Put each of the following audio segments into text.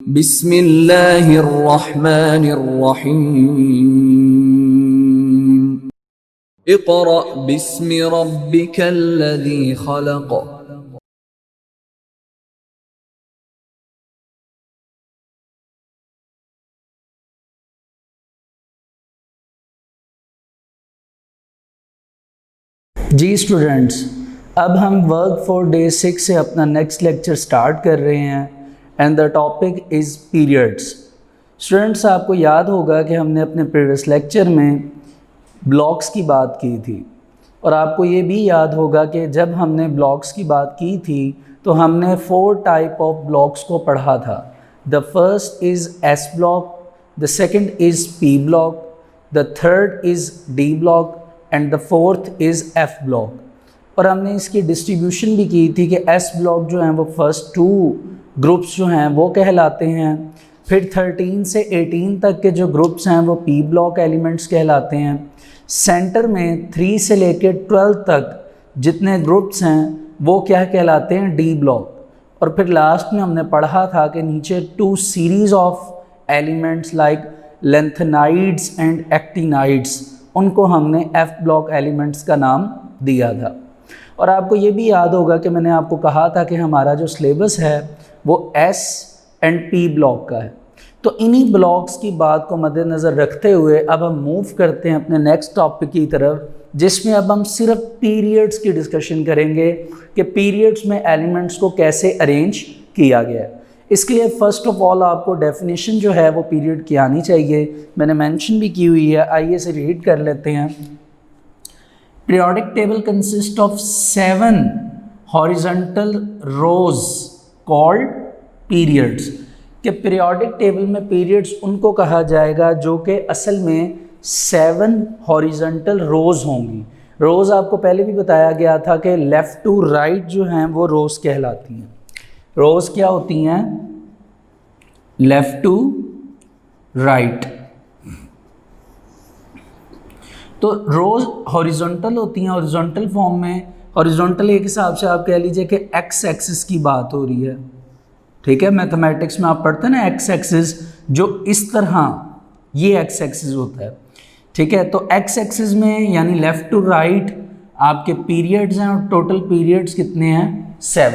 बिस्मिल्लाहिर्रहमानिर्रहीम। इक़रा बिस्मि रब्बिकल्लज़ी खलक़। जी स्टूडेंट्स, अब हम वर्क फॉर डे 6 से अपना नेक्स्ट लेक्चर स्टार्ट कर रहे हैं and the topic is periods. Students, आपको याद होगा कि हमने अपने प्रीवियस लेक्चर में ब्लॉक्स की बात की थी और आपको ये भी याद होगा कि जब हमने ब्लॉक्स की बात की थी तो हमने 4 टाइप ऑफ ब्लॉक्स को पढ़ा था। The first is S block, the second is P block, the third is D block and the fourth is F block. और हमने इसकी डिस्ट्रीब्यूशन भी की थी कि एस ब्लॉक जो हैं वो फर्स्ट 2 ग्रुप्स जो हैं वो कहलाते हैं, फिर 13 से 18 तक के जो ग्रुप्स हैं वो पी ब्लॉक एलिमेंट्स कहलाते हैं, सेंटर में 3 से लेकर 12 तक जितने ग्रुप्स हैं वो क्या कहलाते हैं, डी ब्लॉक। और फिर लास्ट में हमने पढ़ा था कि नीचे 2 series of elements like lanthanides and actinides, उनको हमने एफ ब्लॉक एलिमेंट्स का नाम दिया था। और आपको ये भी याद होगा कि मैंने आपको कहा था कि हमारा जो सिलेबस है वो एस एंड पी ब्लॉक का है। तो इन्हीं ब्लॉक्स की बात को मद्देनज़र रखते हुए अब हम मूव करते हैं अपने नेक्स्ट टॉपिक की तरफ, जिसमें अब हम सिर्फ पीरियड्स की डिस्कशन करेंगे कि पीरियड्स में एलिमेंट्स को कैसे अरेंज किया गया है। इसके लिए फ़र्स्ट ऑफ ऑल आपको डेफिनेशन जो है वो पीरियड की आनी चाहिए, मैंने मेंशन भी की हुई है, आइए इसे रीड कर लेते हैं। Periodic table consist of 7 horizontal rows called periods. कि पीरियोडिक टेबल में पीरियड्स उनको कहा जाएगा जो कि असल में 7 हॉरिजॉन्टल रोज होंगी। रोज़ आपको पहले भी बताया गया था कि लेफ़्ट टू राइट जो हैं वो रोज़ कहलाती हैं। रोज़ क्या होती हैं? Left to right. तो रोज़ हॉरिजॉन्टल होती हैं, हॉरिजॉन्टल फॉर्म में। हॉरिजॉन्टल एक हिसाब से आप कह लीजिए कि एक्स एक्सिस की बात हो रही है, ठीक है। मैथमेटिक्स में आप पढ़ते हैं ना एक्स एक्सिस, जो इस तरह ये एक्स एक्सिस होता है, ठीक है। तो एक्स एक्सिस में यानी लेफ़्ट टू राइट आपके पीरियड्स हैं और टोटल पीरियड्स कितने हैं? 7।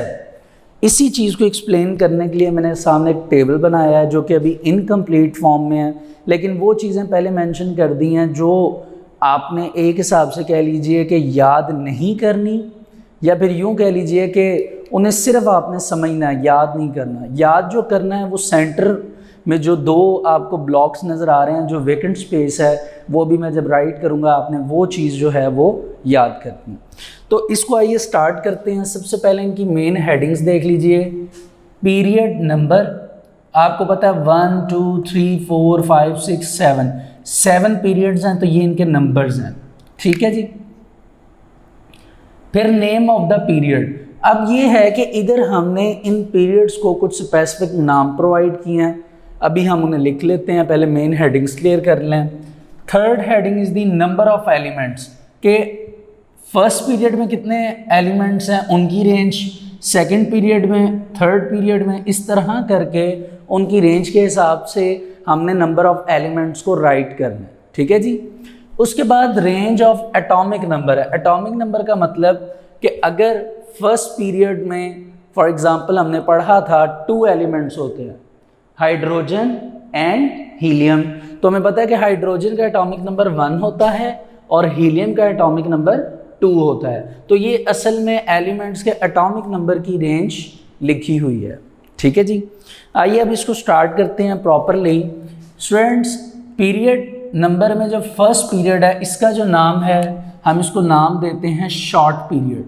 इसी चीज़ को एक्सप्लेन करने के लिए मैंने सामने एक टेबल बनाया है जो कि अभी इनकम्प्लीट फॉर्म में है, लेकिन वो चीज़ें पहले मेंशन कर दी हैं जो आपने एक हिसाब से कह लीजिए कि याद नहीं करनी, या फिर यूँ कह लीजिए कि उन्हें सिर्फ आपने समझना है, याद नहीं करना। याद जो करना है वो सेंटर में जो 2 आपको ब्लॉक्स नज़र आ रहे हैं, जो वेकेंट स्पेस है, वो भी मैं जब राइट करूँगा आपने वो चीज़ जो है वो याद करनी। तो इसको आइए स्टार्ट करते हैं। सबसे पहले इनकी मेन हेडिंग्स देख लीजिए। पीरियड नंबर आपको पता है 1 2 3 4 5 6 7 पीरियड्स हैं, तो ये इनके नंबर्स हैं, ठीक है जी। फिर नेम ऑफ द पीरियड। अब ये है कि इधर हमने इन पीरियड्स को कुछ स्पेसिफिक नाम प्रोवाइड किए हैं, अभी हम उन्हें लिख लेते हैं, पहले मेन हेडिंग्स क्लियर कर लें। Third heading is the number of elements, के फर्स्ट पीरियड में कितने एलिमेंट्स हैं उनकी रेंज, सेकंड पीरियड में, थर्ड पीरियड में, इस तरह करके उनकी रेंज के हिसाब से हमने नंबर ऑफ एलिमेंट्स को राइट करना है, ठीक है जी। उसके बाद रेंज ऑफ एटॉमिक नंबर है। एटॉमिक नंबर का मतलब कि अगर फर्स्ट पीरियड में फॉर एग्जांपल हमने पढ़ा था 2 एलिमेंट्स होते हैं, हाइड्रोजन एंड हीलियम, तो हमें पता है कि हाइड्रोजन का एटॉमिक नंबर 1 होता है और हीलियम का एटॉमिक नंबर 2 होता है। तो ये असल में एलिमेंट्स के एटॉमिक नंबर की रेंज लिखी हुई है, ठीक है जी। आइए अब इसको स्टार्ट करते हैं प्रॉपरली। स्टूडेंट्स, पीरियड नंबर में जो फर्स्ट पीरियड है इसका जो नाम है हम इसको नाम देते हैं शॉर्ट पीरियड।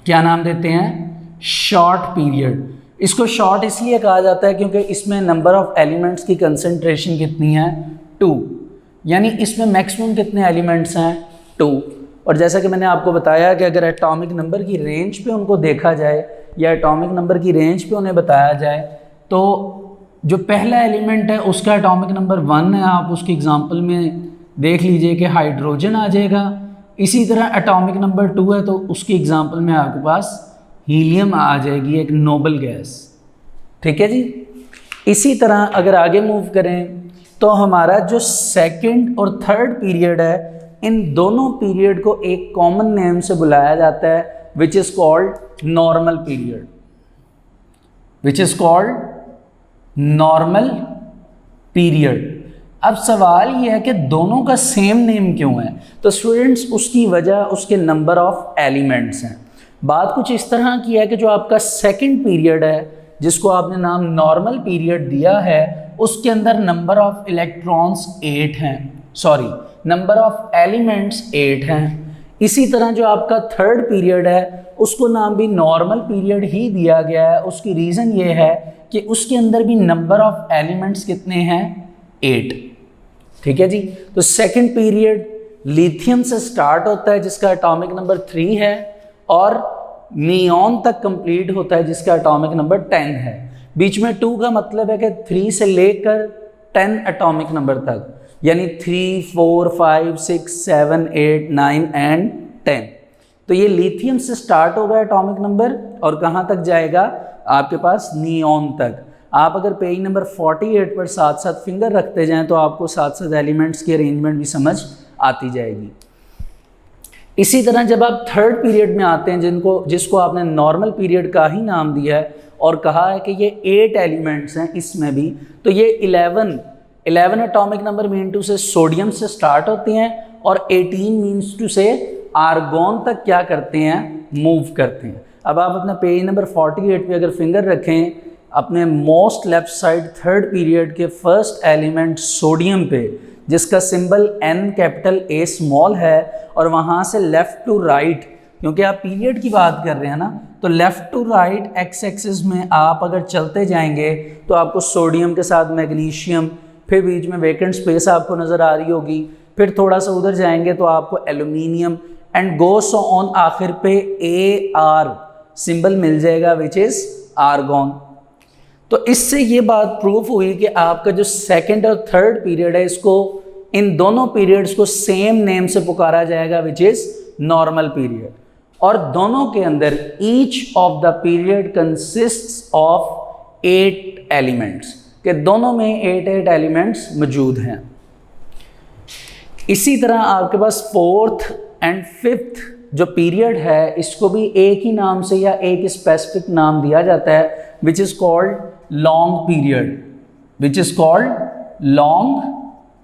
क्या नाम देते हैं? Short period. इसको शॉर्ट इसलिए कहा जाता है क्योंकि इसमें नंबर ऑफ एलिमेंट्स की कंसंट्रेशन कितनी है? 2, यानी इसमें मैक्सिमम कितने एलिमेंट्स हैं? 2। और जैसा कि मैंने आपको बताया कि अगर एटॉमिक नंबर की रेंज पे उनको देखा जाए या एटॉमिक नंबर की रेंज पे उन्हें बताया जाए, तो जो पहला एलिमेंट है उसका एटॉमिक नंबर 1 है, आप उसकी एग्जांपल में देख लीजिए कि हाइड्रोजन आ जाएगा। इसी तरह एटॉमिक नंबर 2 है तो उसकी एग्जांपल में आपके पास हीलियम आ जाएगी, एक नोबल गैस, ठीक है जी। इसी तरह अगर आगे मूव करें तो हमारा जो सेकंड और थर्ड पीरियड है, इन दोनों पीरियड को एक कॉमन नेम से बुलाया जाता है which is called normal period, which is called normal period. अब सवाल यह है कि दोनों का सेम नेम क्यों है? तो स्टूडेंट्स उसकी वजह उसके नंबर ऑफ एलिमेंट्स हैं। बात कुछ इस तरह की है कि जो आपका सेकंड पीरियड है जिसको आपने नाम नॉर्मल पीरियड दिया है, उसके अंदर नंबर ऑफ इलेक्ट्रॉन्स 8 हैं, सॉरी नंबर ऑफ एलिमेंट्स 8 हैं। इसी तरह जो आपका थर्ड पीरियड है उसको नाम भी नॉर्मल पीरियड ही दिया गया है। उसकी रीज़न ये है कि उसके अंदर भी नंबर ऑफ एलिमेंट्स कितने हैं? 8। ठीक है जी। तो सेकंड पीरियड लिथियम से स्टार्ट होता है जिसका एटॉमिक नंबर 3 है और नियॉन तक कंप्लीट होता है जिसका एटॉमिक नंबर 10 है। बीच में 2 का मतलब है कि 3 से लेकर 10 एटॉमिक नंबर तक, यानी 3, 4, 5, 6, 7, 8, 9 एंड 10। तो ये लिथियम से स्टार्ट होगा एटॉमिक नंबर और कहाँ तक जाएगा? आपके पास नियॉन तक। आप अगर पेज नंबर 48 पर साथ साथ फिंगर रखते जाएं तो आपको साथ साथ एलिमेंट्स की अरेंजमेंट भी समझ आती जाएगी। इसी तरह जब आप थर्ड पीरियड में आते हैं जिसको आपने नॉर्मल पीरियड का ही नाम दिया है और कहा है कि ये 8 एलिमेंट्स हैं इसमें भी, तो ये 11 एटॉमिक नंबर मीन टू से सोडियम से स्टार्ट होते हैं और 18 मीन्स टू से आर्गॉन तक क्या करते हैं? मूव करते हैं। अब आप अपना पेज नंबर 48 पे अगर फिंगर रखें अपने most left side third period के फर्स्ट एलिमेंट सोडियम पे जिसका symbol N capital A small है, और वहाँ से लेफ़्ट टू राइट, क्योंकि आप पीरियड की बात कर रहे हैं ना, तो left to right x axis में आप अगर चलते जाएंगे तो आपको सोडियम के साथ मैग्नीशियम, फिर बीच में वेकेंट स्पेस आपको नज़र आ रही होगी, फिर थोड़ा सा उधर जाएंगे तो आपको aluminium and go so on, आखिर पे AR सिंबल मिल जाएगा विच इज़ आर्गॉन। तो इससे ये बात प्रूफ हुई कि आपका जो सेकंड और थर्ड पीरियड है इसको इन दोनों पीरियड्स को सेम नेम से पुकारा जाएगा विच इज़ नॉर्मल पीरियड। और दोनों के अंदर each of the period consists of 8 elements, कि दोनों में 8 एलिमेंट्स मौजूद हैं। इसी तरह आपके पास फोर्थ एंड फिफ्थ जो पीरियड है इसको भी एक ही नाम से या एक स्पेसिफिक नाम दिया जाता है विच is called long period, which is called long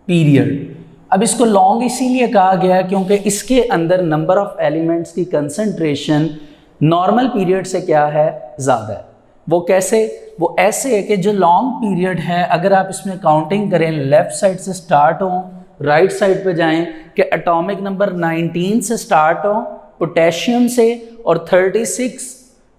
period. अब इसको लॉन्ग इसीलिए कहा गया क्योंकि इसके अंदर नंबर ऑफ एलिमेंट्स की कंसंट्रेशन नॉर्मल पीरियड से क्या है? ज़्यादा है। वो कैसे? वो ऐसे है कि जो लॉन्ग पीरियड है अगर आप इसमें काउंटिंग करें, लेफ़्ट साइड से स्टार्ट हो राइट साइड पे जाएं कि एटॉमिक नंबर 19 से स्टार्ट हो पोटेशियम से, और 36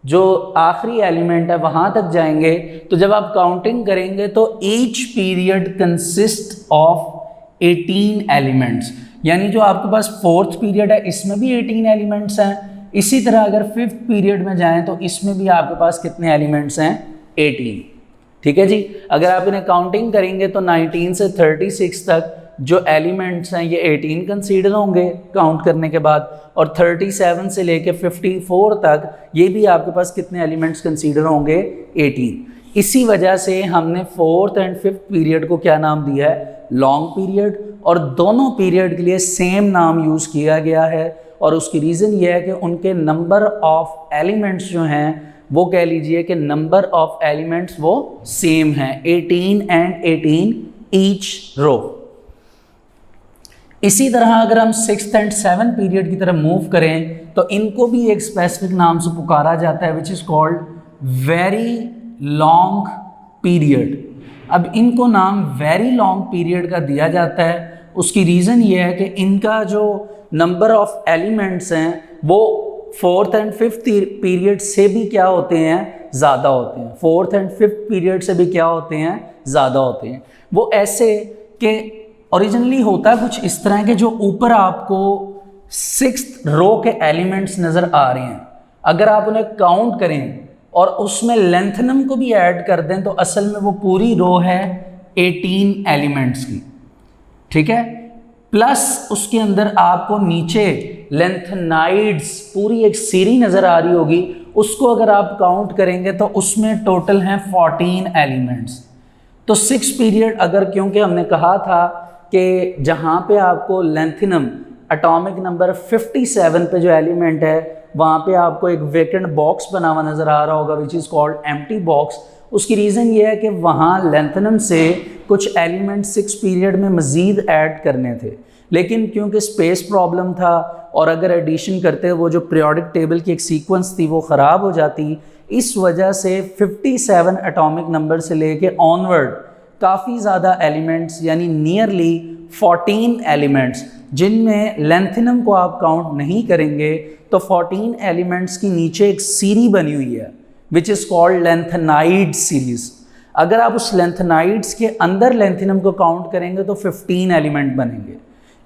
जो आखिरी एलिमेंट है वहाँ तक जाएंगे, तो जब आप काउंटिंग करेंगे तो each period consist of 18 elements. यानी जो आपके पास फोर्थ पीरियड है इसमें भी 18 एलिमेंट्स हैं। इसी तरह अगर फिफ्थ पीरियड में जाएं तो इसमें भी आपके पास कितने एलिमेंट्स हैं? 18। ठीक है जी। अगर आप इन्हें काउंटिंग करेंगे तो 19 से 36 तक जो एलिमेंट्स हैं ये 18 कंसीडर होंगे काउंट करने के बाद, और 37 से लेके 54 तक ये भी आपके पास कितने एलिमेंट्स कंसीडर होंगे? 18। इसी वजह से हमने फोर्थ एंड फिफ्थ पीरियड को क्या नाम दिया है? Long period. और दोनों पीरियड के लिए सेम नाम यूज़ किया गया है, और उसकी रीज़न ये है कि उनके नंबर ऑफ एलिमेंट्स जो हैं वो कह लीजिए कि नंबर ऑफ एलिमेंट्स वो सेम हैं, 18 एंड 18 ईच रो। इसी तरह अगर हम सिक्स्थ एंड सेवन्थ पीरियड की तरफ मूव करें तो इनको भी एक स्पेसिफिक नाम से पुकारा जाता है विच is called very long period. अब इनको नाम वेरी लॉन्ग पीरियड का दिया जाता है, उसकी रीज़न ये है कि इनका जो नंबर ऑफ एलिमेंट्स हैं वो फोर्थ एंड फिफ्थ पीरियड से भी क्या होते हैं? ज़्यादा होते हैं। फोर्थ एंड फिफ्थ पीरियड से भी क्या होते हैं? ज़्यादा होते हैं। वो ऐसे कि ओरिजिनली होता कुछ इस तरह के जो ऊपर आपको सिक्स्थ रो के एलिमेंट्स नज़र आ रहे हैं, अगर आप उन्हें काउंट करें और उसमें लेंथनम को भी ऐड कर दें तो असल में वो पूरी रो है 18 एलिमेंट्स की। ठीक है। प्लस उसके अंदर आपको नीचे लेंथनाइड्स पूरी एक सीरी नज़र आ रही होगी, उसको अगर आप काउंट करेंगे तो उसमें टोटल हैं 14 एलिमेंट्स। तो 6 पीरियड अगर, क्योंकि हमने कहा था कि जहाँ पे आपको लेंथिनम एटॉमिक नंबर 57 पे जो एलिमेंट है वहाँ पे आपको एक वेकेंट बॉक्स बना हुआ नज़र आ रहा होगा विच इज़ कॉल्ड एम्प्टी बॉक्स। उसकी रीज़न ये है कि वहाँ लेंथिनम से कुछ एलिमेंट 6 पीरियड में मज़ीद ऐड करने थे, लेकिन क्योंकि स्पेस प्रॉब्लम था और अगर एडिशन करते वो जो पीरियोडिक टेबल की एक सीक्वेंस थी वो ख़राब हो जाती, इस वजह से 57 एटॉमिक नंबर से लेके ऑनवर्ड काफ़ी ज़्यादा एलिमेंट्स यानी नियरली 14 एलिमेंट्स, जिनमें लेंथिनम को आप काउंट नहीं करेंगे तो 14 एलिमेंट्स की नीचे एक सीरीज बनी हुई है विच इज़ कॉल्ड लेंथेनाइड सीरीज़। अगर आप उस लेंथेनाइड्स के अंदर लेंथिनम को काउंट करेंगे तो 15 एलिमेंट बनेंगे,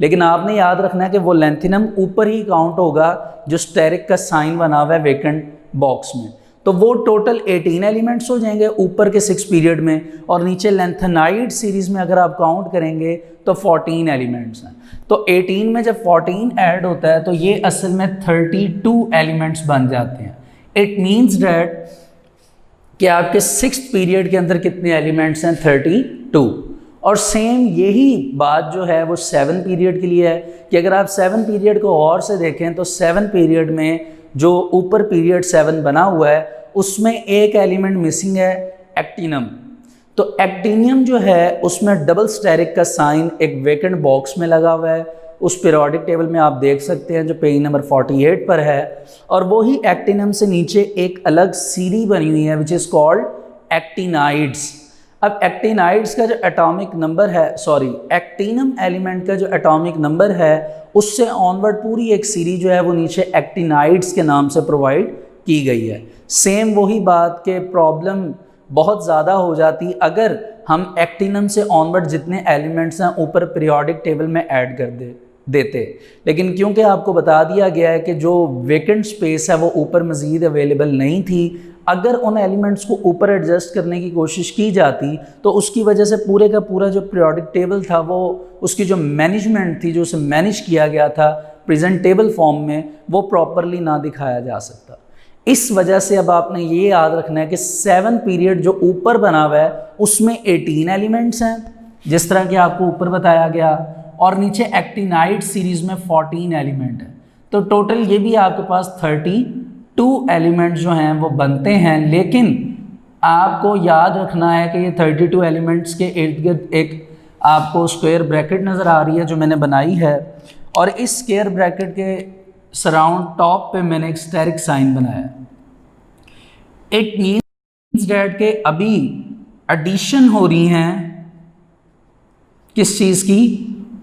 लेकिन आपने याद रखना है कि वो लेंथिनम ऊपर ही काउंट होगा जो स्टेरिक का साइन बना हुआ है वेकेंट बॉक्स में, तो वो टोटल 18 एलिमेंट्स हो जाएंगे ऊपर के 6 पीरियड में, और नीचे लेंथेनाइड सीरीज़ में अगर आप काउंट करेंगे तो 14 एलिमेंट्स हैं। तो 18 में जब 14 ऐड होता है तो ये असल में 32 एलिमेंट्स बन जाते हैं। इट मीन्स डैट कि आपके 6th पीरियड के अंदर कितने एलिमेंट्स हैं, 32। और सेम यही बात जो है वो 7 पीरियड के लिए है कि अगर आप 7 पीरियड को और से देखें तो 7 पीरियड में जो ऊपर पीरियड 7 बना हुआ है उसमें एक एलिमेंट मिसिंग है, एक्टिनम। तो एक्टिनियम जो है उसमें डबल स्टेरिक का साइन एक वेकेंट बॉक्स में लगा हुआ है, उस पीरियोडिक टेबल में आप देख सकते हैं जो पेज नंबर 48 पर है, और वही एक्टिनम से नीचे एक अलग सीरीज बनी हुई है विच इज़ कॉल्ड एक्टिनाइड्स। अब एक्टिनाइड्स का जो एटॉमिक नंबर है, सॉरी एक्टिनम एलिमेंट का जो एटॉमिक नंबर है उससे ऑनवर्ड पूरी एक सीरीज जो है वो नीचे एक्टिनाइड्स के नाम से प्रोवाइड की गई है। सेम वही बात के प्रॉब्लम बहुत ज़्यादा हो जाती अगर हम एक्टिनम से ऑनवर्ड जितने एलिमेंट्स हैं ऊपर पीरियोडिक टेबल में ऐड कर देते, लेकिन क्योंकि आपको बता दिया गया है कि जो वेकेंट स्पेस है वो ऊपर मज़ीद अवेलेबल नहीं थी, अगर उन एलिमेंट्स को ऊपर एडजस्ट करने की कोशिश की जाती तो उसकी वजह से पूरे का पूरा जो पीरियोडिक टेबल था वो उसकी जो मैनेजमेंट थी, जो उसे मैनेज किया गया था प्रेजेंटेबल फॉर्म में, वो प्रॉपरली ना दिखाया जा सकता। इस वजह से अब आपने ये याद रखना है कि 7 पीरियड जो ऊपर बना हुआ है उसमें 18 एलिमेंट्स हैं जिस तरह कि आपको ऊपर बताया गया, और नीचे एक्टिनाइड सीरीज में 14 एलिमेंट है, तो टोटल ये भी आपके पास 32 एलिमेंट्स जो हैं वो बनते हैं। लेकिन आपको याद रखना है कि ये 32 एलिमेंट्स के इर्द गिर्द एक आपको स्क्वायर ब्रैकेट नज़र आ रही है जो मैंने बनाई है, और इस स्क्वायर ब्रैकेट के सराउंड टॉप पे मैंने एक स्टेरिक साइन बनाया। इट मीन्स डैट के अभी एडिशन हो रही हैं किस चीज़ की,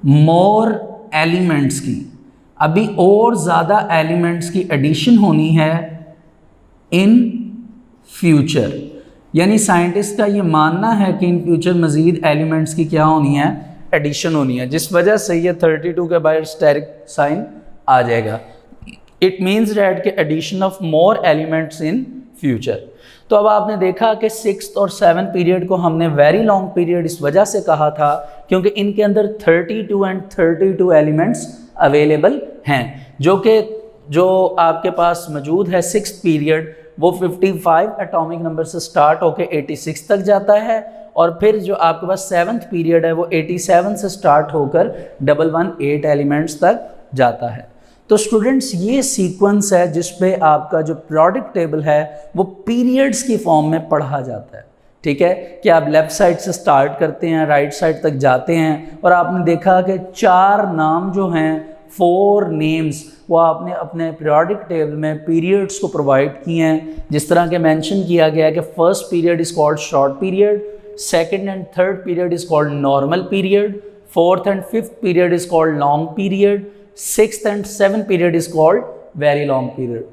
मोर एलिमेंट्स की, अभी और ज़्यादा एलिमेंट्स की एडिशन होनी है इन फ्यूचर। यानी साइंटिस्ट का ये मानना है कि इन फ्यूचर मज़ीद एलिमेंट्स की क्या होनी है, एडिशन होनी है, जिस वजह से ये 32 के बाहर स्टेरिक साइन आ जाएगा। इट मीन्स डैट के addition of more elements in future. तो अब आपने देखा कि 6th और 7 पीरियड को हमने वेरी लॉन्ग पीरियड इस वजह से कहा था क्योंकि इनके अंदर 32 एंड 32 एलिमेंट्स अवेलेबल हैं, जो आपके पास मौजूद है 6th पीरियड वो 55 एटॉमिक नंबर से स्टार्ट होकर 86 तक जाता है, और फिर जो आपके पास 7th पीरियड है वो 87 से स्टार्ट होकर 118 एलिमेंट्स तक जाता है। तो स्टूडेंट्स ये सीक्वेंस है जिस पे आपका जो पीरियोडिक टेबल है वो पीरियड्स की फॉर्म में पढ़ा जाता है। ठीक है कि आप लेफ़्ट साइड से स्टार्ट करते हैं, राइट साइड तक जाते हैं, और आपने देखा कि 4 नाम जो हैं, 4 नेम्स वो आपने अपने पीरियोडिक टेबल में पीरियड्स को प्रोवाइड किए हैं। जिस तरह के मेंशन किया गया है कि first period is called short period, second and third period is called normal period, fourth and fifth period is called long period, 6th and 7th period is called very long period.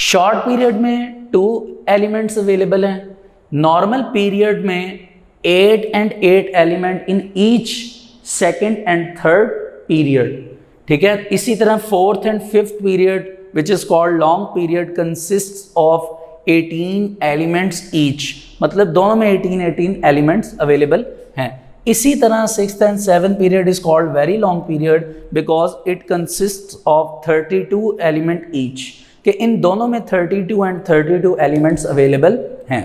Short period में 2 elements available हैं, normal period में 8 and 8 element in each second and third period. ठीक है, इसी तरह 4th and 5th period which is called long period consist of 18 elements each, मतलब दोनों में 18 एलिमेंट्स अवेलेबल हैं। इसी तरह 6th and 7th period is called very long period because it consist of 32 element each, कि इन दोनों में 32 एंड 32 एलिमेंट्स अवेलेबल हैं।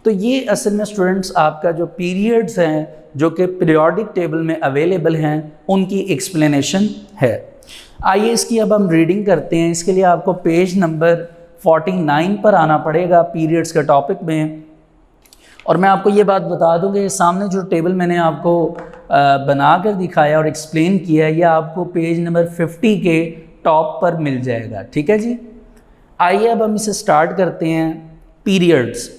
तो ये असल में स्टूडेंट्स आपका जो पीरियड्स हैं जो कि पीरियोडिक टेबल में अवेलेबल हैं उनकी एक्सप्लेनेशन है। आइए इसकी अब हम रीडिंग करते हैं। इसके लिए आपको पेज नंबर 49 पर आना पड़ेगा पीरियड्स के टॉपिक में। और मैं आपको ये बात बता दूं कि सामने जो टेबल मैंने आपको बना कर दिखाया और एक्सप्लेन किया है, यह आपको पेज नंबर 50 के टॉप पर मिल जाएगा। ठीक है जी, आइए अब हम इसे स्टार्ट करते हैं। Periods,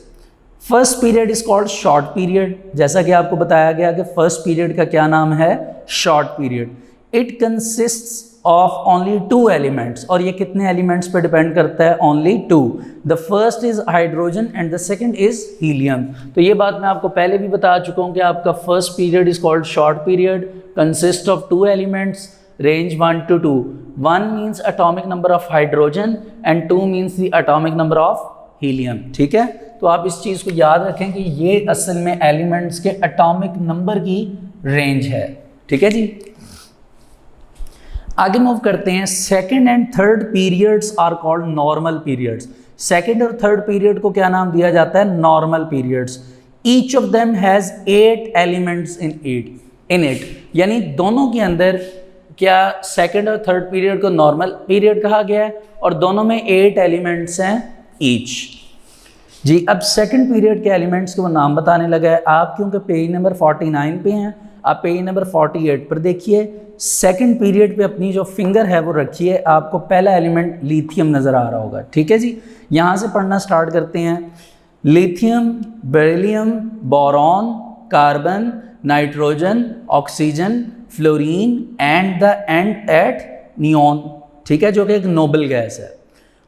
first period is called short period. जैसा कि आपको बताया गया कि फर्स्ट पीरियड का क्या नाम है, short period. It consists of only 2 elements, और ये कितने एलिमेंट्स पे डिपेंड करता है, only 2। The first is hydrogen and the second is helium. तो ये बात मैं आपको पहले भी बता चुका हूँ कि आपका first period is called short period, consist of 2 elements, range 1 to 2। 1 means atomic number of hydrogen and 2 means the atomic number of helium. ठीक है, तो आप इस चीज़ को याद रखें कि ये असल में एलिमेंट्स के एटॉमिक नंबर की रेंज है। ठीक है जी, आगे मूव करते हैं। Second and third periods are called normal periods. Second और थर्ड पीरियड को क्या नाम दिया जाता है, normal periods. Each of them has 8 elements in it, यानी दोनों के अंदर क्या सेकंड और थर्ड पीरियड को नॉर्मल पीरियड कहा गया है और दोनों में 8 एलिमेंट्स हैं ईच। जी, अब सेकंड पीरियड के एलिमेंट्स के वो नाम बताने लगा है। आप क्योंकि पेज नंबर 49 पे हैं, आप पेज नंबर 48 पर देखिए। सेकंड पीरियड पे अपनी जो फिंगर है वो रखिए, आपको पहला एलिमेंट लिथियम नज़र आ रहा होगा। ठीक है जी, यहाँ से पढ़ना स्टार्ट करते हैं। Lithium, beryllium, boron, carbon, nitrogen, oxygen, fluorine and the end at neon. ठीक है, जो कि एक नोबल गैस है।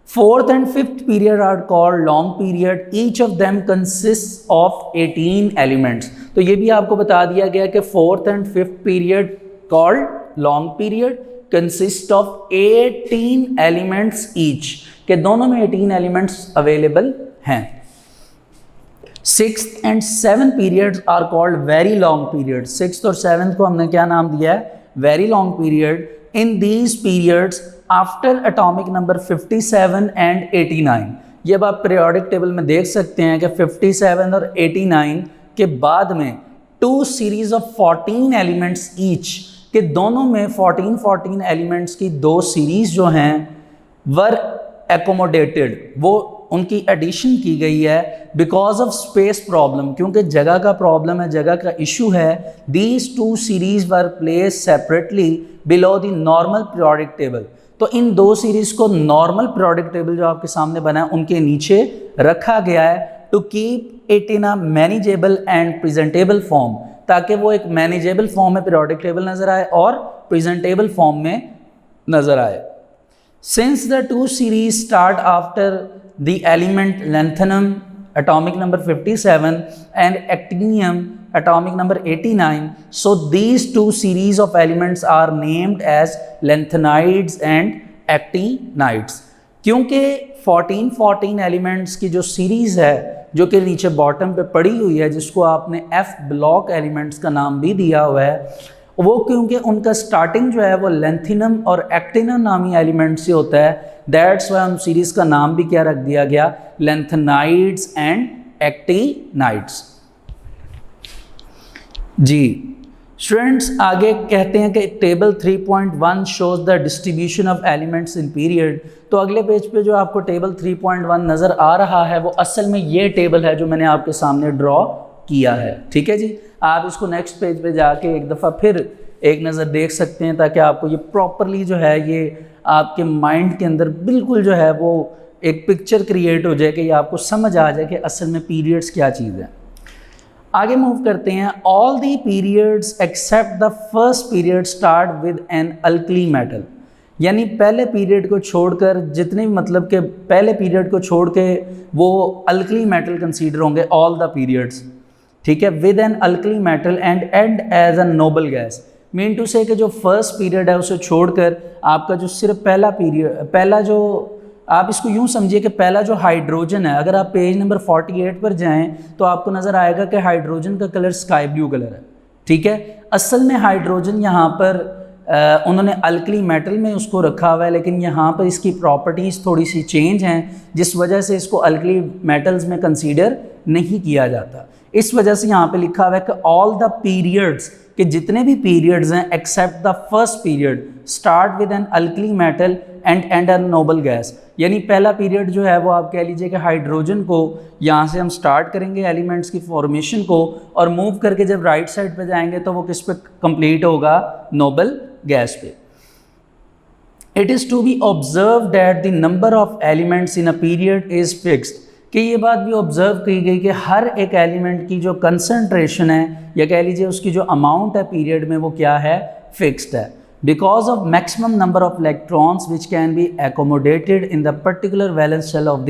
Fourth and fifth period are called long period. Each of them consist of 18 elements. तो ये भी आपको बता दिया गया कि fourth and fifth period called long period consist of 18 elements each, के दोनों में 18 एलिमेंट्स अवेलेबल हैं। Sixth and seventh periods are called very long period. Sixth और सेवन्थ को हमने क्या नाम दिया है, very long period. In these periods after atomic number 57 and 89, ये अब आप पीरियोडिक टेबल में देख सकते हैं कि 57 और 89 के बाद में 2 सीरीज ऑफ 14 एलिमेंट्स ईच, के दोनों में 14 एलिमेंट्स की 2 सीरीज जो हैं वर एकोमोडेटेड, वो उनकी एडिशन की गई है बिकॉज ऑफ स्पेस प्रॉब्लम, क्योंकि जगह का प्रॉब्लम है, जगह का इशू है। These 2 series were place separately below the normal periodic table. तो इन 2 सीरीज को नॉर्मल पीरियोडिक टेबल जो आपके सामने बना है उनके नीचे रखा गया है to keep it in a manageable and presentable form, ताकि वो एक मैनेजेबल फॉर्म में पीरियोडिक टेबल नजर आए और प्रेजेंटेबल फॉर्म में नजर आए। Since the 2 series start after the element lanthanum atomic number 57 and actinium atomic number 89, so these 2 series of elements are named as lanthanides and actinides। क्योंकि 14 elements की जो सीरीज़ है जो कि नीचे बॉटम पे पड़ी हुई है, जिसको आपने F ब्लॉक एलिमेंट्स का नाम भी दिया हुआ है, वो क्योंकि उनका स्टार्टिंग जो है वो लेंथिनम और एक्टिनम नामी एलिमेंट से होता है, दैट्स वाई उन सीरीज़ का नाम भी क्या रख दिया गया, लेंथनाइड्स एंड एक्टिनाइड्स। जी स्टूडेंट्स, आगे कहते हैं कि table 3.1 shows the distribution of elements in period. तो अगले पेज पे जो आपको टेबल 3.1 नज़र आ रहा है वो असल में ये टेबल है जो मैंने आपके सामने ड्रॉ किया है। ठीक है जी, आप इसको नेक्स्ट पेज पे जाके एक दफ़ा फिर एक नज़र देख सकते हैं, ताकि आपको ये प्रॉपरली जो है ये आपके माइंड के अंदर बिल्कुल जो है वो एक पिक्चर क्रिएट हो जाए कि ये आपको समझ आ जाए कि असल में पीरियड्स क्या चीज़ है। आगे मूव करते हैं। All the periods except the first period start with an alkali metal, यानी पहले पीरियड को छोड़कर जितने भी मतलब के पहले पीरियड को छोड़ के वो अल्कली मेटल कंसीडर होंगे, ऑल द पीरियड्स। ठीक है, with an alkali metal and end as a noble gas. Mean to say कि जो फर्स्ट पीरियड है उसे छोड़कर आपका जो सिर्फ पहला जो आप इसको यूँ समझिए कि पहला जो हाइड्रोजन है, अगर आप पेज नंबर 48 पर जाएं तो आपको नज़र आएगा कि हाइड्रोजन का कलर स्काई ब्लू कलर है। ठीक है, असल में हाइड्रोजन यहाँ पर उन्होंने अल्कली मेटल में उसको रखा हुआ है, लेकिन यहाँ पर इसकी प्रॉपर्टीज़ थोड़ी सी चेंज हैं जिस वजह से इसको अल्कली मेटल्स में कंसीडर नहीं किया जाता। इस वजह से यहाँ पे लिखा हुआ है कि ऑल द पीरियड्स, कि जितने भी पीरियड्स हैं except the first period start with an alkali metal and end a noble gas. यानी पहला पीरियड जो है वो आप कह लीजिए कि हाइड्रोजन को यहाँ से हम स्टार्ट करेंगे एलिमेंट्स की फॉर्मेशन को, और मूव करके जब राइट साइड पे जाएंगे तो वो किस पे कंप्लीट होगा, नोबल गैस पे। It is to be observe that the number of elements in a period is fixed, कि ये बात भी ऑब्जर्व की गई कि हर एक एलिमेंट की जो कंसंट्रेशन है या कह लीजिए उसकी जो अमाउंट है पीरियड में वो क्या है, फिक्स्ड है। Because of maximum number of electrons which can be accommodated in the particular valence shell of the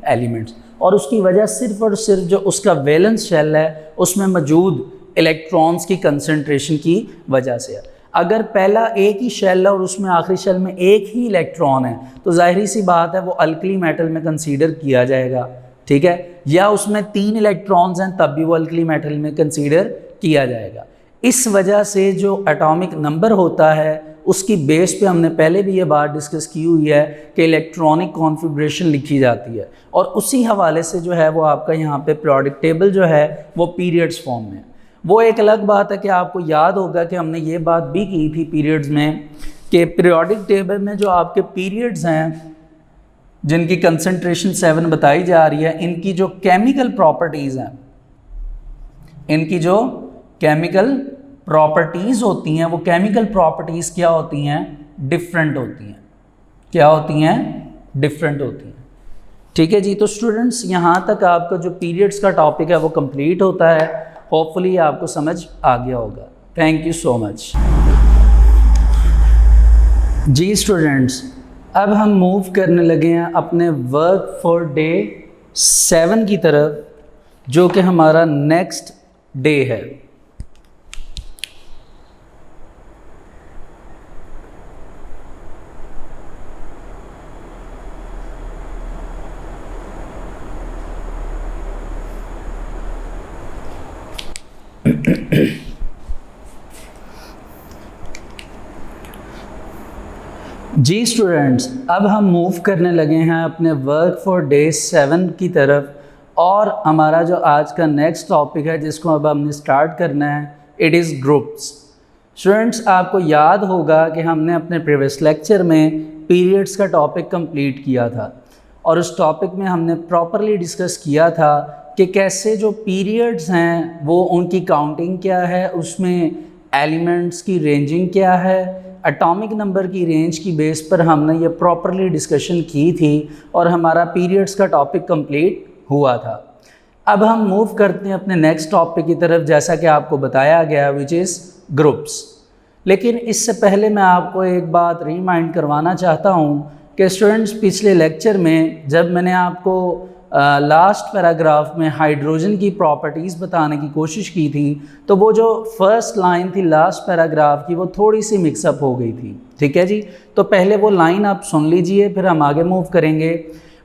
elements, और उसकी वजह सिर्फ और सिर्फ जो उसका वैलेंस शेल है उसमें मौजूद इलेक्ट्रॉन्स की कंसंट्रेशन की वजह से है। अगर पहला एक ही शेल है और उसमें आखिरी शेल में एक ही इलेक्ट्रॉन है तो जाहिर सी बात है वो अल्कली मेटल में कंसीडर किया जाएगा, ठीक है, या उसमें 3 इलेक्ट्रॉन्स हैं तब भी वो अल्कली मेटल में कंसीडर किया जाएगा। इस वजह से जो एटॉमिक नंबर होता है उसकी बेस पे हमने पहले भी ये बात डिस्कस की हुई है कि इलेक्ट्रॉनिक कॉन्फ़िगरेशन लिखी जाती है, और उसी हवाले से जो है वो आपका यहाँ पे पीरियोडिक टेबल जो है वो पीरियड्स फॉर्म में है। वो एक अलग बात है कि आपको याद होगा कि हमने ये बात भी की थी पीरियड्स में कि पीरियोडिक टेबल में जो आपके पीरियड्स हैं जिनकी कंसंट्रेशन 7 बताई जा रही है, इनकी जो केमिकल प्रॉपर्टीज़ हैं, इनकी जो केमिकल प्रॉपर्टीज़ होती हैं वो केमिकल प्रॉपर्टीज़ क्या होती हैं, डिफरेंट होती हैं। क्या होती हैं, डिफरेंट होती हैं, ठीक है जी। तो स्टूडेंट्स यहाँ तक आपका जो पीरियड्स का टॉपिक है वो कंप्लीट होता है। होपफुली आपको समझ आ गया होगा। थैंक यू सो मच जी स्टूडेंट्स। अब हम मूव करने लगे हैं अपने वर्क फॉर डे 7 की तरफ, जो कि हमारा नेक्स्ट डे है। जी स्टूडेंट्स, अब हम मूव करने लगे हैं अपने वर्क फॉर डे 7 की तरफ, और हमारा जो आज का नेक्स्ट टॉपिक है जिसको अब हमने स्टार्ट करना है, इट इज़ ग्रुप्स। स्टूडेंट्स, आपको याद होगा कि हमने अपने प्रीवियस लेक्चर में पीरियड्स का टॉपिक कंप्लीट किया था, और उस टॉपिक में हमने प्रॉपरली डिस्कस किया था कि कैसे जो पीरियड्स हैं वो उनकी काउंटिंग क्या है, उसमें एलिमेंट्स की रेंजिंग क्या है, एटॉमिक नंबर की रेंज की बेस पर हमने ये प्रॉपरली डिस्कशन की थी और हमारा पीरियड्स का टॉपिक कंप्लीट हुआ था। अब हम मूव करते हैं अपने नेक्स्ट टॉपिक की तरफ, जैसा कि आपको बताया गया, विच इज़ ग्रुप्स। लेकिन इससे पहले मैं आपको एक बात रिमाइंड करवाना चाहता हूँ कि स्टूडेंट्स, पिछले लेक्चर में जब मैंने आपको लास्ट पैराग्राफ में हाइड्रोजन की प्रॉपर्टीज़ बताने की कोशिश की थी तो वो जो फर्स्ट लाइन थी लास्ट पैराग्राफ की वो थोड़ी सी मिक्सअप हो गई थी, ठीक है जी। तो पहले वो लाइन आप सुन लीजिए, फिर हम आगे मूव करेंगे।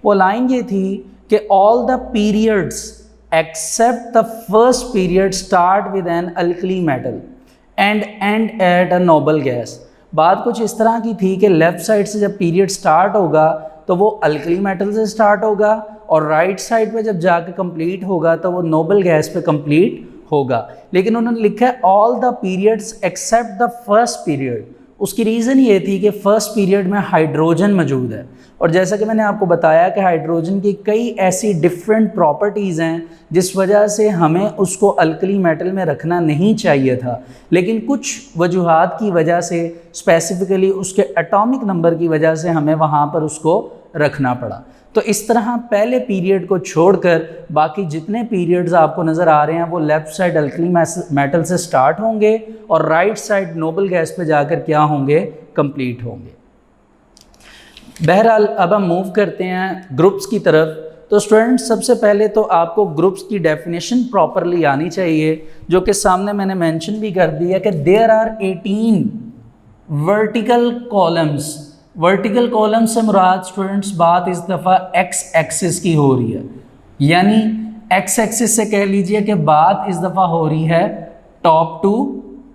वो लाइन ये थी कि all the periods except the first period start with an alkali metal and end at a noble gas. बात कुछ इस तरह की थी कि लेफ़्ट साइड से जब पीरियड स्टार्ट होगा तो वो अल्कली मेटल से स्टार्ट होगा, और राइट साइड पे जब जाके कंप्लीट होगा तो वो नोबल गैस पे कंप्लीट होगा। लेकिन उन्होंने लिखा है all the periods except the first period. उसकी रीज़न ये थी कि फर्स्ट पीरियड में हाइड्रोजन मौजूद है, और जैसा कि मैंने आपको बताया कि हाइड्रोजन की कई ऐसी डिफरेंट प्रॉपर्टीज़ हैं जिस वजह से हमें उसको अल्कली मेटल में रखना नहीं चाहिए था, लेकिन कुछ वजूहात की वजह से, स्पेसिफ़िकली उसके एटॉमिक नंबर की वजह से हमें वहाँ पर उसको रखना पड़ा। तो इस तरह पहले पीरियड को छोड़कर बाकी जितने पीरियड्स आपको नज़र आ रहे हैं वो लेफ़्ट साइड अल्कली मेटल से स्टार्ट होंगे और राइट साइड नोबल गैस पे जाकर क्या होंगे, कंप्लीट होंगे। बहरहाल अब हम मूव करते हैं ग्रुप्स की तरफ। तो स्टूडेंट्स, सबसे पहले तो आपको ग्रुप्स की डेफिनेशन प्रॉपरली आनी चाहिए, जो कि सामने मैंने मेंशन भी कर दिया कि there are 18 vertical columns. Vertical column से मुराद स्टूडेंट्स बात इस दफ़ा एक्स एक्सिस की हो रही है, यानी एक्स एक्सिस से कह लीजिए कि बात इस दफ़ा हो रही है टॉप टू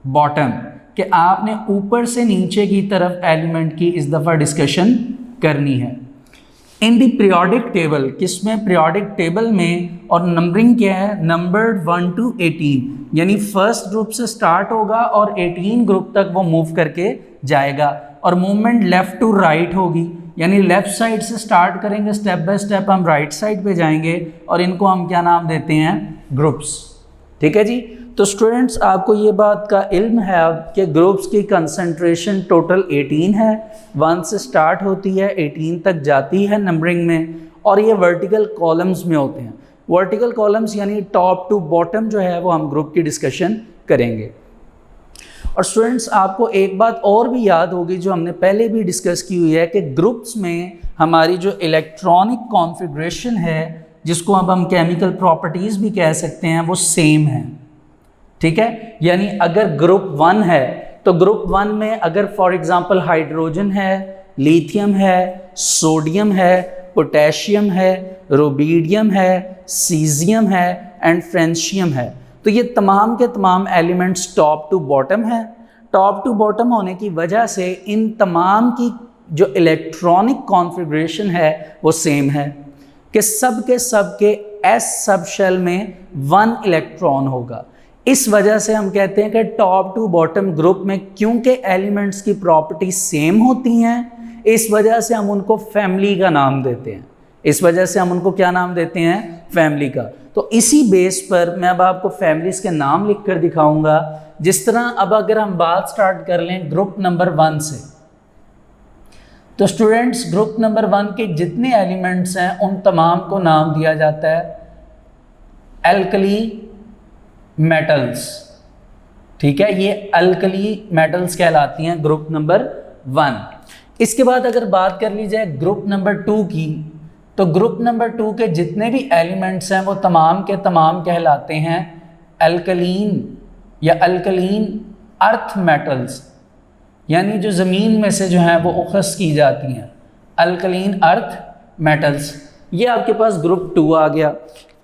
बॉटम, कि आपने ऊपर से नीचे की तरफ एलिमेंट की इस दफ़ा डिस्कशन करनी है। इन द पीरियोडिक टेबल, किसमें? पीरियोडिक टेबल में। और नंबरिंग क्या है? नंबर्ड 1 to 18, यानी फर्स्ट ग्रुप से स्टार्ट होगा और 18 ग्रुप तक वो मूव करके जाएगा। और मूवमेंट लेफ़्ट टू राइट होगी, यानी लेफ़्ट साइड से स्टार्ट करेंगे, स्टेप बाय स्टेप हम राइट साइड पे जाएंगे और इनको हम क्या नाम देते हैं? ग्रुप्स। ठीक है जी। तो स्टूडेंट्स, आपको ये बात का इल्म है अब कि ग्रुप्स की कंसंट्रेशन टोटल 18 है, 1 से स्टार्ट होती है, 18 तक जाती है नंबरिंग में, और ये वर्टिकल कॉलम्स में होते हैं। वर्टिकल कॉलम्स यानी टॉप टू बॉटम जो है वो हम ग्रुप की डिस्कशन करेंगे। और स्टूडेंट्स, आपको एक बात और भी याद होगी जो हमने पहले भी डिस्कस की हुई है कि ग्रुप्स में हमारी जो इलेक्ट्रॉनिक कॉन्फ़िगरेशन है, जिसको अब हम केमिकल प्रॉपर्टीज़ भी कह सकते हैं, वो सेम है। ठीक है, यानी अगर ग्रुप 1 है तो ग्रुप 1 में अगर फॉर एग्जांपल हाइड्रोजन है, लिथियम है, सोडियम है, पोटेशियम है, रुबिडियम है, सीजियम है एंड फ्रेंशियम है, तो ये तमाम के तमाम एलिमेंट्स टॉप टू बॉटम है। टॉप टू बॉटम होने की वजह से इन तमाम की जो इलेक्ट्रॉनिक कॉन्फ़िगरेशन है वो सेम है कि सब के एस सब शेल में 1 इलेक्ट्रॉन होगा। इस वजह से हम कहते हैं कि टॉप टू बॉटम ग्रुप में क्योंकि एलिमेंट्स की प्रॉपर्टी सेम होती हैं, इस वजह से हम उनको फैमिली का नाम देते हैं। इस वजह से हम उनको क्या नाम देते हैं? फैमिली का। तो इसी बेस पर मैं अब आपको फैमिलीज़ के नाम लिख कर दिखाऊंगा। जिस तरह अब अगर हम बात स्टार्ट कर लें ग्रुप नंबर 1 से, तो स्टूडेंट्स ग्रुप नंबर 1 के जितने एलिमेंट्स हैं उन तमाम को नाम दिया जाता है एल्कली मेटल्स। ठीक है, ये अल्कली मेटल्स कहलाती हैं ग्रुप नंबर 1। इसके बाद अगर बात कर ली जाए ग्रुप नंबर 2 की, तो ग्रुप नंबर 2 के जितने भी एलिमेंट्स हैं वो तमाम के तमाम कहलाते हैं अल्कलीन या अल्कलीन अर्थ मेटल्स, यानी जो ज़मीन में से जो हैं वो उखस की जाती हैं, अल्कलीन अर्थ मेटल्स। ये आपके पास ग्रुप 2 आ गया।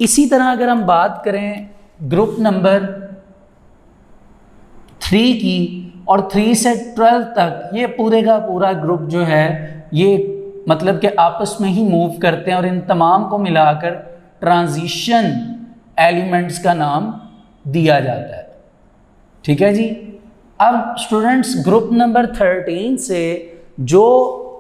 इसी तरह अगर हम बात करें ग्रुप नंबर 3 की, और 3 से 12 तक ये पूरे का पूरा ग्रुप जो है ये मतलब कि आपस में ही मूव करते हैं और इन तमाम को मिलाकर ट्रांजिशन एलिमेंट्स का नाम दिया जाता है। ठीक है जी। अब स्टूडेंट्स ग्रुप नंबर 13 से जो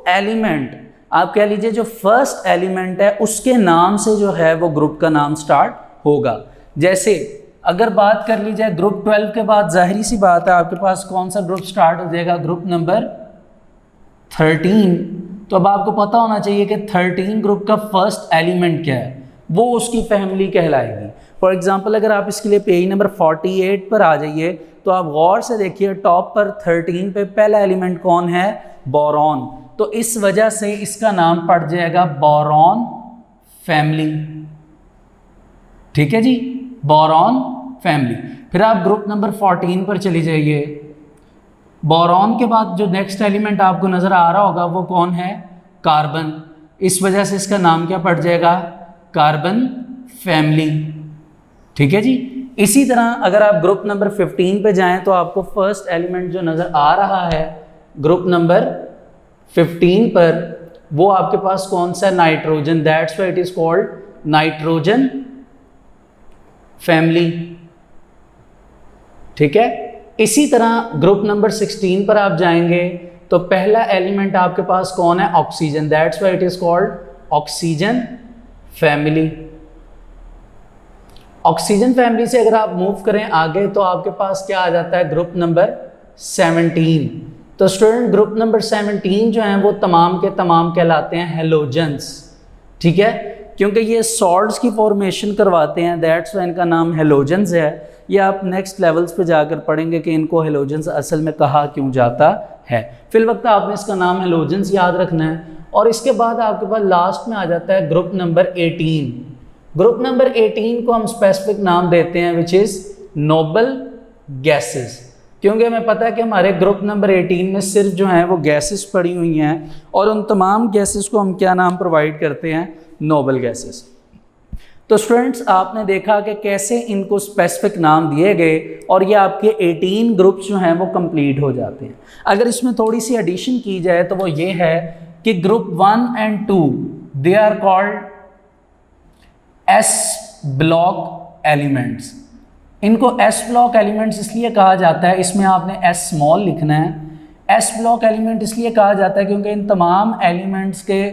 एलिमेंट आप कह लीजिए जो फर्स्ट एलिमेंट है उसके नाम से जो है वो ग्रुप का नाम स्टार्ट होगा। जैसे अगर बात कर ली जाए ग्रुप 12 के बाद जाहिर सी बात है आपके पास कौन सा ग्रुप स्टार्ट हो जाएगा? Group number 13। तो अब आपको पता होना चाहिए कि 13 ग्रुप का फर्स्ट एलिमेंट क्या है, वो उसकी फैमिली कहलाएगी। फॉर एग्जांपल अगर आप इसके लिए पेज नंबर 48 पर आ जाइए तो आप गौर से देखिए टॉप पर 13 पे पहला एलिमेंट कौन है? बोरॉन। तो इस वजह से इसका नाम पड़ जाएगा बोरॉन फैमिली। ठीक है जी, बोरॉन फैमिली। फिर आप ग्रुप नंबर 14 पर चली जाइए। बोरॉन के बाद जो नेक्स्ट एलिमेंट आपको नज़र आ रहा होगा वो कौन है? कार्बन। इस वजह से इसका नाम क्या पड़ जाएगा? Carbon family. ठीक है जी। इसी तरह अगर आप ग्रुप नंबर 15 पे जाएं तो आपको फर्स्ट एलिमेंट जो नज़र आ रहा है ग्रुप नंबर 15 पर, वो आपके पास कौन सा? Nitrogen. That's why it is called nitrogen family. ठीक है। इसी तरह ग्रुप नंबर 16 पर आप जाएंगे तो पहला एलिमेंट आपके पास कौन है? Oxygen. That's why it is called oxygen family. Oxygen family से अगर आप मूव करें आगे तो आपके पास क्या आ जाता है? Group number 17। तो स्टूडेंट ग्रुप नंबर 17 जो हैं वो तमाम के तमाम कहलाते हैं हेलोजेंस। ठीक है, क्योंकि ये सॉल्ट्स की फॉर्मेशन करवाते हैं, दैट्स वाई इनका नाम हेलोजेंस है। ये आप नेक्स्ट लेवल्स पे जाकर पढ़ेंगे कि इनको हेलोजेंस असल में कहा क्यों जाता है। फिल वक्त आपने इसका नाम हेलोजेंस याद रखना है। और इसके बाद आपके पास लास्ट में आ जाता है ग्रुप नंबर 18। ग्रुप नंबर 18 को हम स्पेसिफिक नाम देते हैं विच इज़ नोबल गैसेस, क्योंकि हमें पता है कि हमारे ग्रुप नंबर 18 में सिर्फ जो हैं वो गैसेस पड़ी हुई हैं और उन तमाम गैसेस को हम क्या नाम प्रोवाइड करते हैं? Noble gases. तो स्टूडेंट्स आपने देखा कि कैसे इनको स्पेसिफिक नाम दिए गए और ये आपके 18 ग्रुप्स जो हैं वो कंप्लीट हो जाते हैं। अगर इसमें थोड़ी सी एडिशन की जाए तो वो ये है कि group 1 and 2 they are called S block elements. इनको एस ब्लॉक एलिमेंट्स इसलिए कहा जाता है, इसमें आपने एस स्मॉल लिखना है। एस ब्लॉक एलिमेंट इसलिए कहा जाता है क्योंकि इन तमाम एलिमेंट्स के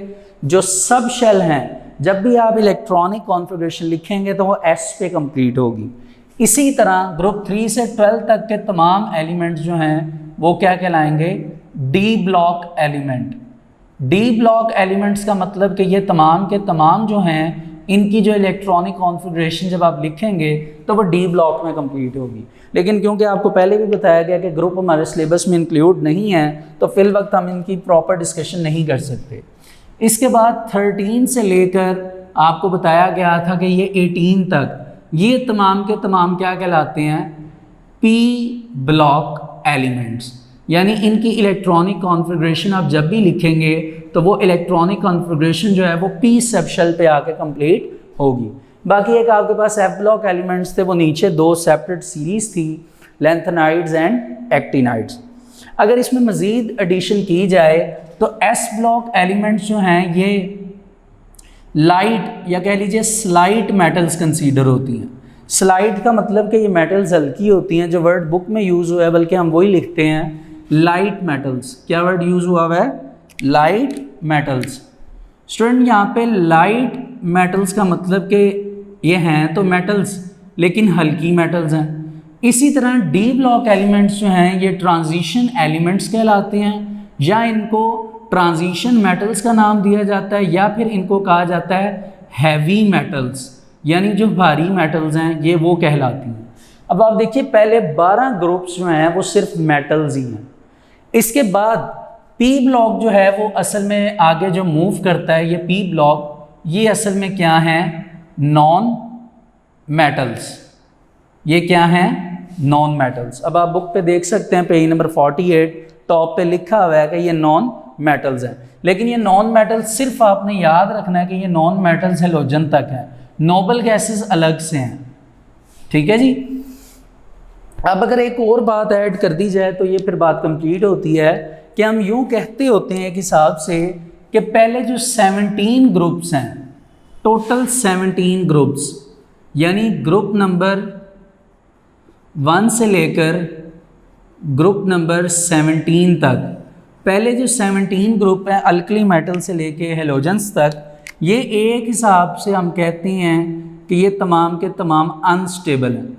जो सब शेल हैं, जब भी आप इलेक्ट्रॉनिक कॉन्फ़िगरेशन लिखेंगे तो वो एस पे कंप्लीट होगी। इसी तरह ग्रुप 3 से 12 तक के तमाम एलिमेंट्स जो हैं वो क्या कहलाएंगे? D block element. D block elements का मतलब कि ये तमाम के तमाम जो हैं इनकी जो इलेक्ट्रॉनिक कॉन्फ़िगरेशन जब आप लिखेंगे तो वो डी ब्लॉक में कंप्लीट होगी। लेकिन क्योंकि आपको पहले भी बताया गया कि ग्रुप हमारे सिलेबस में इंक्लूड नहीं है तो फिल वक्त हम इनकी प्रॉपर डिस्कशन नहीं कर सकते। इसके बाद 13 से लेकर आपको बताया गया था कि ये 18 तक ये तमाम के तमाम क्या कहलाते हैं? P block elements. यानी इनकी इलेक्ट्रॉनिक कॉन्फ़िगरेशन आप जब भी लिखेंगे तो वो इलेक्ट्रॉनिक कॉन्फ़िगरेशन जो है वो पी सब शेल पे आके कंप्लीट होगी। बाकी एक आपके पास एफ ब्लॉक एलिमेंट्स थे, वो नीचे 2 सेपरेट सीरीज़ थी, लैंथेनाइड्स एंड एक्टिनाइड्स। अगर इसमें मज़ीद एडिशन की जाए तो एस ब्लॉक एलिमेंट्स जो हैं ये लाइट या कह लीजिए स्लाइट मेटल्स कंसीडर होती हैं। स्लाइट का मतलब कि ये मेटल्स हल्की होती हैं, जो वर्ड बुक में यूज़ हुआ है बल्कि हम वही लिखते हैं लाइट मेटल्स। क्या वर्ड यूज़ हुआ है? Light metals. स्टूडेंट यहाँ पे लाइट मेटल्स का मतलब कि ये हैं तो मेटल्स लेकिन हल्की मेटल्स हैं। इसी तरह डी ब्लॉक एलिमेंट्स जो हैं ये ट्रांजिशन एलिमेंट्स कहलाते हैं, या इनको ट्रांजिशन मेटल्स का नाम दिया जाता है, या फिर इनको कहा जाता है हैवी मेटल्स, यानी जो भारी मेटल्स हैं ये वो कहलाती हैं। अब आप देखिए पहले 12 ग्रुप्स जो हैं वो सिर्फ मेटल्स ही हैं। इसके बाद पी ब्लॉक जो है वो असल में आगे जो मूव करता है, ये पी ब्लॉक ये असल में क्या है? Non metals. ये क्या हैं? Non metals. अब आप बुक पे देख सकते हैं पेज नंबर 48 टॉप पे लिखा हुआ है कि ये नॉन मेटल्स हैं। लेकिन ये नॉन मेटल्स सिर्फ आपने याद रखना है कि ये नॉन मेटल्स हेलोजन तक हैं, नोबल गैसेस अलग से हैं। ठीक है जी। अब अगर एक और बात ऐड कर दी जाए तो ये फिर बात कंप्लीट होती है कि हम यूं कहते होते हैं एक हिसाब से कि पहले जो 17 ग्रुप्स हैं, टोटल 17 ग्रुप्स, यानी ग्रुप नंबर 1 से लेकर ग्रुप नंबर 17 तक, पहले जो 17 ग्रुप हैं अल्कली मेटल से लेके हेलोजन्स तक, ये एक हिसाब से हम कहते हैं कि ये तमाम के तमाम अनस्टेबल हैं।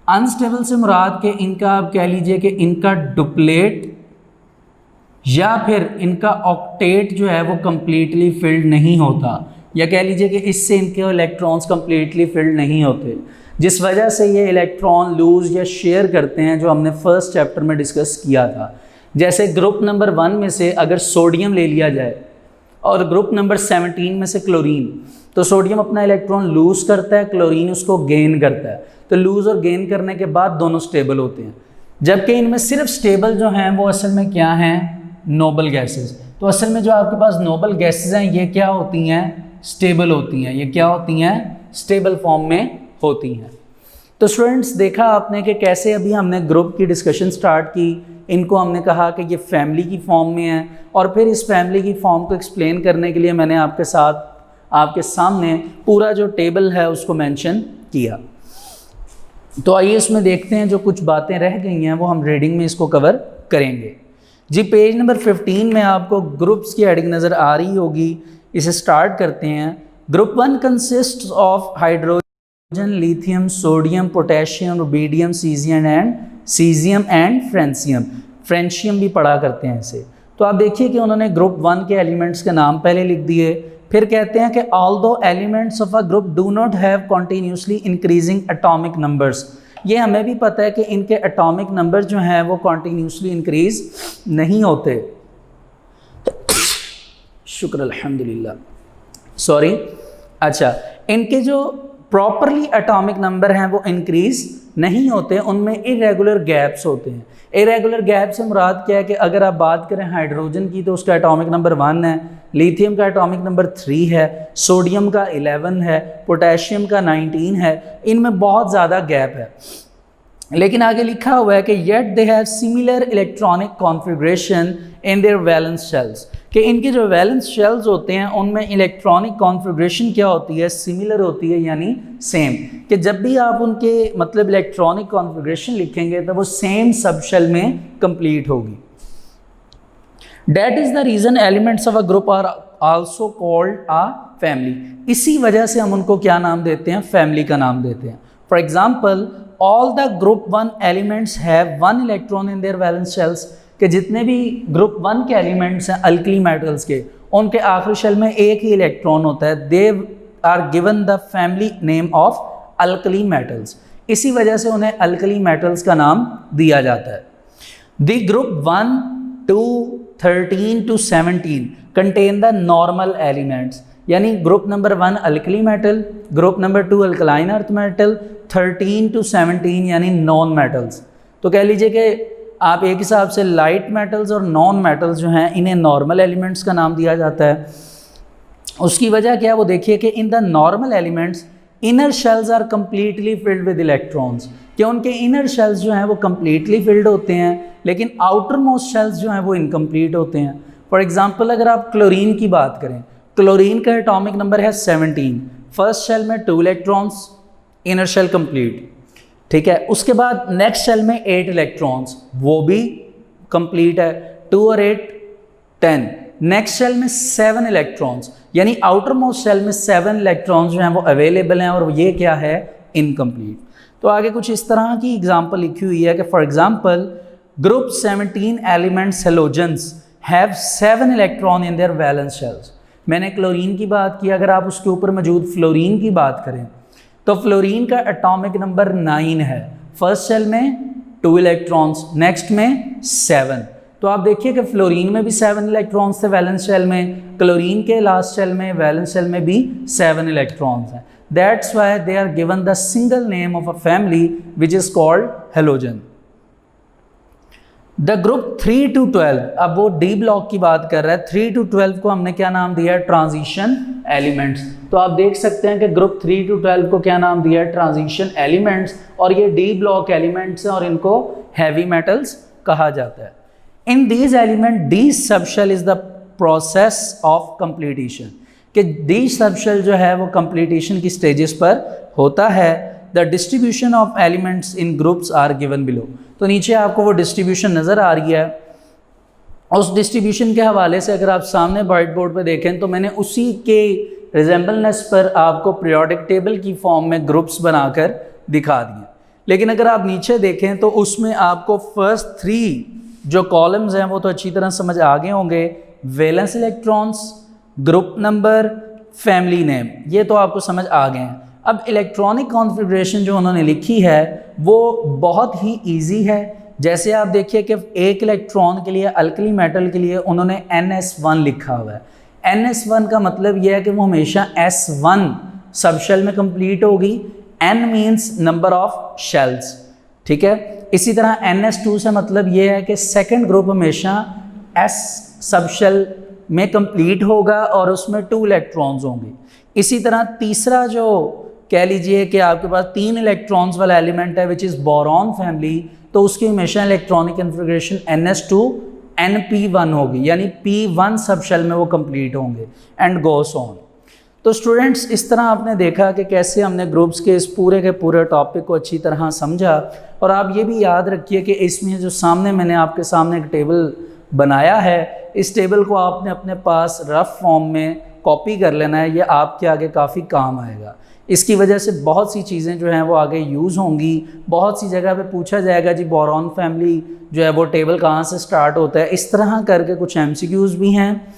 अनस्टेबल से मुराद के इनका आप कह लीजिए कि इनका डुप्लेट या फिर इनका ऑक्टेट जो है वो कम्प्लीटली फिल्ड नहीं होता, या कह लीजिए कि इससे इनके इलेक्ट्रॉन्स कम्प्लीटली फिल्ड नहीं होते, जिस वजह से ये इलेक्ट्रॉन लूज़ या शेयर करते हैं, जो हमने फर्स्ट चैप्टर में डिस्कस किया था। जैसे ग्रुप नंबर 1 में से अगर सोडियम ले लिया जाए और ग्रुप नंबर 17 में से क्लोरीन, तो सोडियम अपना इलेक्ट्रॉन लूज़ करता है, क्लोरीन उसको गेन करता है। तो लूज़ और गेन करने के बाद दोनों स्टेबल होते हैं, जबकि इनमें सिर्फ स्टेबल जो हैं वो असल में क्या हैं? Noble gases. तो असल में जो आपके पास नोबल गैसेस हैं ये क्या होती हैं? स्टेबल होती हैं। ये क्या होती हैं? स्टेबल फॉर्म में होती हैं। तो स्टूडेंट्स देखा आपने कि कैसे अभी हमने ग्रुप की डिस्कशन स्टार्ट की, इनको हमने कहा कि ये फैमिली की फॉर्म में है, और फिर इस फैमिली की फॉर्म को एक्सप्लेन करने के लिए मैंने आपके सामने पूरा जो टेबल है उसको मेंशन किया। तो आइए इसमें देखते हैं, जो कुछ बातें रह गई हैं वो हम रीडिंग में इसको कवर करेंगे। जी पेज नंबर 15 में आपको ग्रुप्स की हेडिंग नज़र आ रही होगी, इसे स्टार्ट करते हैं। Group 1 consist of hydrogen, lithium, sodium, potassium, rubidium, caesium and francium. Francium भी पढ़ा करते हैं इसे। तो आप देखिए कि उन्होंने ग्रुप 1 के एलिमेंट्स के नाम पहले लिख दिए, फिर कहते हैं कि although elements of a group do not have continuously increasing atomic numbers. ये हमें भी पता है कि इनके एटॉमिक नंबर जो हैं वो कॉन्टीन्यूसली इंक्रीज नहीं होते। शुक्र अल्हम्दुलिल्लाह, सॉरी। अच्छा, इनके जो प्रॉपरली एटॉमिक नंबर हैं वो इंक्रीज नहीं होते, उनमें इरेगुलर गैप्स होते हैं। इरेगुलर गैप से मुराद क्या है कि अगर आप बात करें हाइड्रोजन की तो उसका एटॉमिक नंबर 1 है, लिथियम का एटॉमिक नंबर 3 है, सोडियम का 11 है, पोटेशियम का 19 है, इनमें बहुत ज़्यादा गैप है। लेकिन आगे लिखा हुआ है कि yet they have similar electronic configuration in their valence shells, कि इनके जो वैलेंस शेल्स होते हैं उनमें इलेक्ट्रॉनिक कॉन्फ़िगरेशन क्या होती है, सिमिलर होती है, यानी सेम, कि जब भी आप उनके मतलब इलेक्ट्रॉनिक कॉन्फ़िगरेशन लिखेंगे तो वो सेम सब शेल में कंप्लीट होगी। That is the reason elements of a group are also called a family। इसी वजह से हम उनको क्या नाम देते हैं, फैमिली का नाम देते हैं। For example, all the group 1 elements have 1 electron in their valence shells, कि जितने भी ग्रुप 1 के एलिमेंट्स हैं अल्कली मेटल्स के, उनके आखिरी शेल में एक ही इलेक्ट्रॉन होता है। They are given the family name of alkali metals, इसी वजह से उन्हें अल्कली मेटल्स का नाम दिया जाता है। The group 1 2 13 to 17 contain the normal elements, यानी group number 1 alkali metal, group number 2 alkaline earth metal, 13 to 17 यानी नॉन मेटल्स। तो कह लीजिए कि आप एक हिसाब से लाइट मेटल्स और नॉन मेटल्स जो हैं इन्हें नॉर्मल एलिमेंट्स का नाम दिया जाता है। उसकी वजह क्या है वो देखिए कि in the normal elements inner shells are completely filled with electrons, कि उनके इनर शेल्स जो हैं वो कम्प्लीटली फिल्ड होते हैं, लेकिन आउटर मोस्ट शेल्स जो हैं वो इनकम्प्लीट होते हैं। फॉर एग्जांपल अगर आप क्लोरीन की बात करें, क्लोरीन का एटॉमिक नंबर है 17, फर्स्ट शेल में 2 इलेक्ट्रॉन्स, इनर शेल कंप्लीट, ठीक है। उसके बाद नेक्स्ट शेल में 8 इलेक्ट्रॉन्स, वो भी कंप्लीट है, 2 और 8 10। नेक्स्ट शेल में 7 इलेक्ट्रॉन्स, यानी आउटर मोस्ट शेल में 7 इलेक्ट्रॉन्स जो हैं वो अवेलेबल हैं, और ये क्या है, इनकम्प्लीट। तो आगे कुछ इस तरह की एग्जांपल लिखी हुई है कि for example group 17 elements halogens have 7 electron in their valence shells. मैंने क्लोरीन की बात की, अगर आप उसके ऊपर मौजूद फ्लोरीन की बात करें तो फ्लोरीन का एटॉमिक नंबर 9 है, फर्स्ट शेल में 2 इलेक्ट्रॉन्स, नेक्स्ट में 7। तो आप देखिए कि फ्लोरीन में भी 7 इलेक्ट्रॉन्स थे वैलेंस शेल में, क्लोरीन के लास्ट शेल में वैलेंस शेल में भी 7 इलेक्ट्रॉन्स हैं। That's why they are given the single name of a family which is called halogen. The group 3 to 12, अब वो डी ब्लॉक की बात कर रहा है, 3 to 12 को हमने क्या नाम दिया है, ट्रांजिशन एलिमेंट्स। तो आप देख सकते हैं कि ग्रुप 3 to 12 को क्या नाम दिया है, ट्रांजिशन एलिमेंट्स, और ये डी ब्लॉक एलिमेंट्स हैं और इनको हैवी मेटल्स कहा जाता है। In these element D subshell is the process of completion, कि डी सबशेल जो है वो कंप्लीटेशन की स्टेजेस पर होता है। The distribution of elements in groups are given below. तो नीचे आपको वो डिस्ट्रीब्यूशन नज़र आ रही है, उस डिस्ट्रीब्यूशन के हवाले से अगर आप सामने वाइट बोर्ड पर देखें तो मैंने उसी के रिजेंबलनेस पर आपको पीरियोडिक टेबल की फॉर्म में ग्रुप्स बनाकर दिखा दिए। लेकिन अगर आप नीचे देखें तो उसमें आपको फर्स्ट 3 जो कॉलम्स हैं वो तो अच्छी तरह समझ आ गए होंगे, valence electrons, group number, family name, ये तो आपको समझ आ गए हैं। अब इलेक्ट्रॉनिक कॉन्फ़िगरेशन जो उन्होंने लिखी है वो बहुत ही इजी है। जैसे आप देखिए कि एक इलेक्ट्रॉन के लिए अल्कली मेटल के लिए उन्होंने NS1 लिखा हुआ है। NS1 का मतलब यह है कि वो हमेशा S1 सब शेल में कंप्लीट होगी। N means number of shells, ठीक है। इसी तरह NS2 से मतलब ये है कि सेकंड ग्रुप हमेशा S सब शेल में कंप्लीट होगा और उसमें 2 इलेक्ट्रॉन्स होंगे। इसी तरह तीसरा जो कह लीजिए कि आपके पास 3 इलेक्ट्रॉन्स वाला एलिमेंट है विच इज़ बोरॉन फैमिली, तो उसकी हमेशा इलेक्ट्रॉनिक कन्फिग्रेशन NS2 NP1 होगी, यानी P1 सब शेल में वो कंप्लीट होंगे एंड गोस ऑन। तो स्टूडेंट्स इस तरह आपने देखा कि कैसे हमने ग्रुप्स के इस पूरे के पूरे टॉपिक को अच्छी तरह समझा। और आप ये भी याद रखिए कि इसमें जो सामने मैंने आपके सामने एक टेबल बनाया है, इस टेबल को आपने अपने पास रफ फॉर्म में कॉपी कर लेना है, ये आपके आगे काफ़ी काम आएगा। इसकी वजह से बहुत सी चीज़ें जो हैं वो आगे यूज़ होंगी। बहुत सी जगह पे पूछा जाएगा जी बोरॉन फैमिली जो है वो टेबल कहाँ से स्टार्ट होता है, इस तरह करके कुछ MCQs भी हैं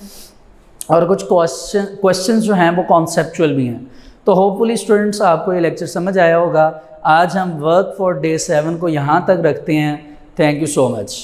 और कुछ क्वेश्चंस जो हैं वो कॉन्सेप्चुअल भी हैं। तो होपफुली स्टूडेंट्स आपको ये लेक्चर समझ आया होगा। आज हम वर्क फॉर डे 7 को यहाँ तक रखते हैं। Thank you so much.